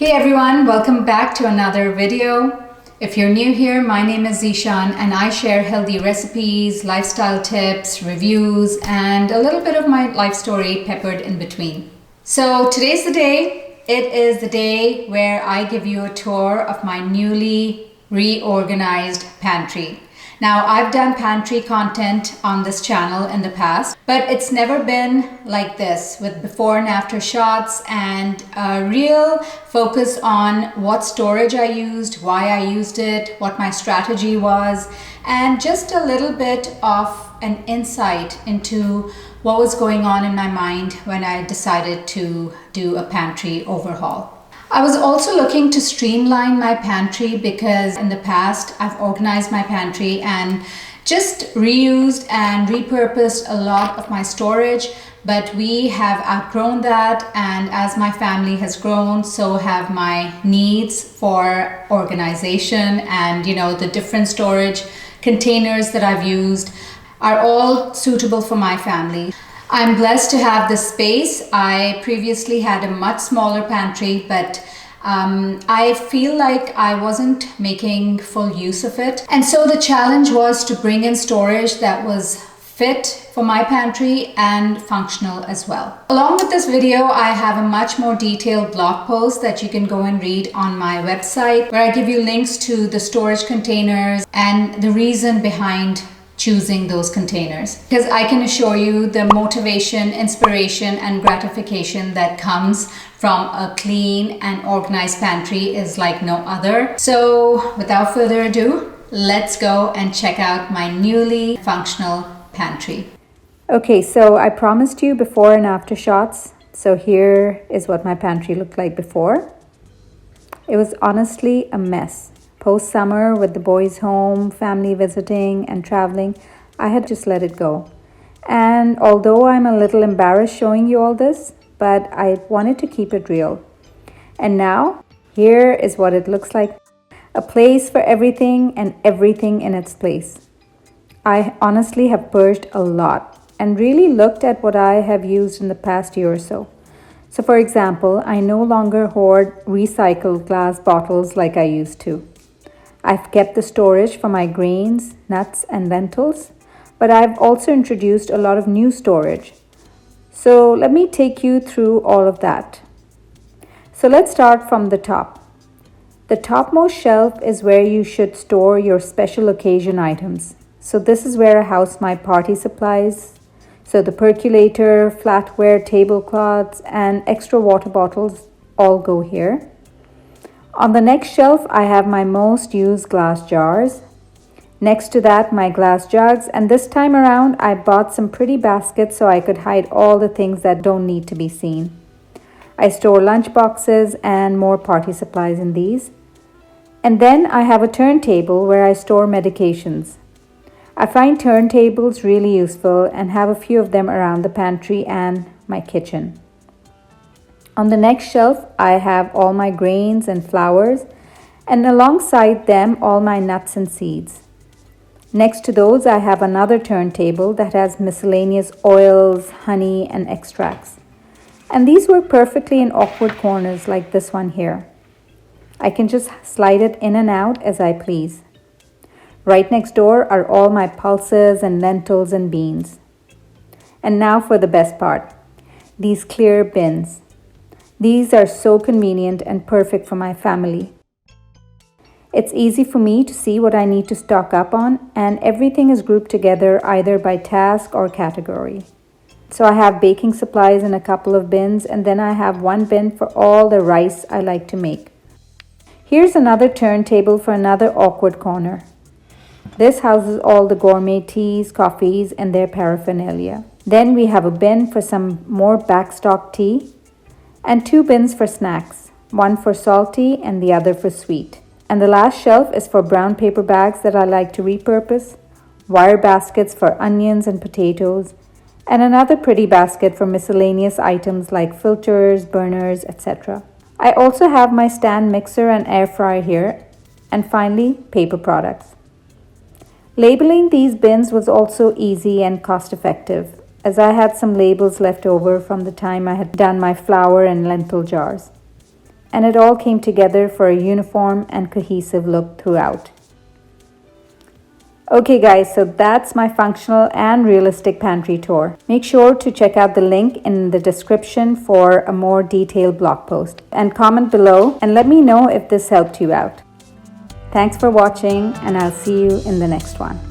Hey everyone, welcome back to another video. If you're new here, my name is Zishan and I share healthy recipes, lifestyle tips, reviews, and a little bit of my life story peppered in between. So today's the day. It is the day where I give you a tour of my newly reorganized pantry. Now, I've done pantry content on this channel in the past, but it's never been like this with before and after shots and a real focus on what storage I used, why I used it, what my strategy was, and just a little bit of an insight into what was going on in my mind when I decided to do a pantry overhaul. I was also looking to streamline my pantry because in the past I've organized my pantry and just reused and repurposed a lot of my storage, but we have outgrown that, and as my family has grown, so have my needs for organization, and the different storage containers that I've used are all suitable for my family. I'm blessed to have this space. I previously had a much smaller pantry, but I feel like I wasn't making full use of it. And so the challenge was to bring in storage that was fit for my pantry and functional as well. Along with this video, I have a much more detailed blog post that you can go and read on my website, where I give you links to the storage containers and the reason behind choosing those containers, because I can assure you the motivation, inspiration, and gratification that comes from a clean and organized pantry is like no other. So without further ado, let's go and check out my newly functional pantry. Okay, so I promised you before and after shots. So here is what my pantry looked like before. It was honestly a mess. Post-summer, with the boys home, family visiting and traveling, I had just let it go. And although I'm a little embarrassed showing you all this, but I wanted to keep it real. And now, here is what it looks like. A place for everything and everything in its place. I honestly have purged a lot and really looked at what I have used in the past year or so. So for example, I no longer hoard recycled glass bottles like I used to. I've kept the storage for my grains, nuts, and lentils, but I've also introduced a lot of new storage. So let me take you through all of that. So let's start from the top. The topmost shelf is where you should store your special occasion items. So this is where I house my party supplies. So the percolator, flatware, tablecloths, and extra water bottles all go here. On the next shelf, I have my most used glass jars. Next to that, my glass jugs. And this time around, I bought some pretty baskets so I could hide all the things that don't need to be seen. I store lunch boxes and more party supplies in these. And then I have a turntable where I store medications. I find turntables really useful and have a few of them around the pantry and my kitchen. On the next shelf, I have all my grains and flours, and alongside them, all my nuts and seeds. Next to those, I have another turntable that has miscellaneous oils, honey, and extracts. And these work perfectly in awkward corners like this one here. I can just slide it in and out as I please. Right next door are all my pulses and lentils and beans. And now for the best part, these clear bins. These are so convenient and perfect for my family. It's easy for me to see what I need to stock up on, and everything is grouped together either by task or category. So I have baking supplies in a couple of bins, and then I have one bin for all the rice I like to make. Here's another turntable for another awkward corner. This houses all the gourmet teas, coffees, and their paraphernalia. Then we have a bin for some more backstock tea, and two bins for snacks, one for salty and the other for sweet. And the last shelf is for brown paper bags that I like to repurpose, wire baskets for onions and potatoes, and another pretty basket for miscellaneous items like filters, burners, etc. I also have my stand mixer and air fryer here, and finally, paper products. Labeling these bins was also easy and cost-effective, as I had some labels left over from the time I had done my flour and lentil jars. and it all came together for a uniform and cohesive look throughout. Okay guys, so that's my functional and realistic pantry tour. Make sure to check out the link in the description for a more detailed blog post. And comment below and let me know if this helped you out. Thanks for watching, and I'll see you in the next one.